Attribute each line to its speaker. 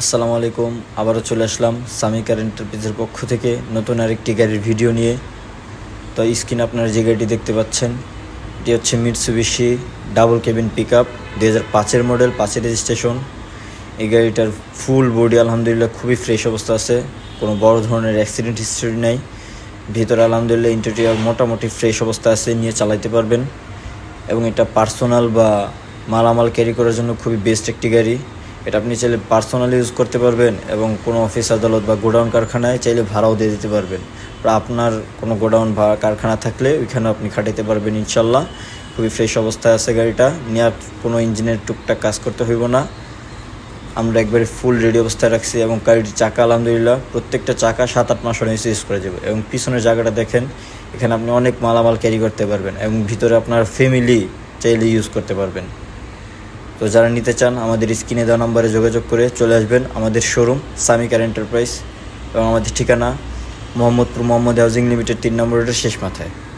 Speaker 1: আসসালামু আলাইকুম। আবারও চলে আসলাম সামিকার এন্টারপ্রাইজের পক্ষ থেকে নতুন আরেকটি গাড়ির ভিডিও নিয়ে। তো স্ক্রিনে আপনারা যে গাড়িটি দেখতে পাচ্ছেন এটি হচ্ছে Mitsubishi double cabin pick up 2005-এর মডেল, 5-এর রেজিস্ট্রেশন। এই গাড়িটার ফুল বডি আলহামদুলিল্লাহ খুবই ফ্রেশ অবস্থা আছে, কোনো বড় ধরনের অ্যাক্সিডেন্ট হিস্ট্রি নাই। ভিতরে আলহামদুলিল্লাহ ইন্টেরিয়র মোটামুটি ফ্রেশ অবস্থা আছে, নিয়ে চালাইতে পারবেন। এবং এটা পার্সোনাল বা মালামাল ক্যারি করার জন্য খুবই বেস্ট একটি গাড়ি। এটা আপনি চাইলে পার্সোনালি ইউজ করতে পারবেন এবং কোনো অফিস আদালত বা গোডাউন কারখানায় চাইলে ভাড়াও দিয়ে দিতে পারবেন। বা আপনার কোনো গোডাউন বা কারখানা থাকলে ওইখানেও আপনি খাটাইতে পারবেন ইনশাল্লাহ। খুবই ফ্রেশ অবস্থায় আছে গাড়িটা, নিয়ে কোনো ইঞ্জিনের টুকটাক কাজ করতে হইব না। আমরা একবারে ফুল রেডি অবস্থায় রাখছি এবং গাড়িটির চাকা আলহামদুলিল্লাহ প্রত্যেকটা চাকা 7-8 মাস হলে ইউজ করা যাবে। এবং পিছনের জায়গাটা দেখেন, এখানে আপনি অনেক মালামাল ক্যারি করতে পারবেন এবং ভিতরে আপনার ফ্যামিলি চাইলে ইউজ করতে পারবেন। তো যারা নিতে চান আমাদের স্ক্রিনে দেওয়া নম্বরে যোগাযোগ করে চলে আসবেন আমাদের শোরুম সামিকার এন্টারপ্রাইজ। এবং আমাদের ঠিকানা মোহাম্মদপুর মোহাম্মদ হাউজিং লিমিটেড 3 নম্বর রোডের শেষ মাথায়।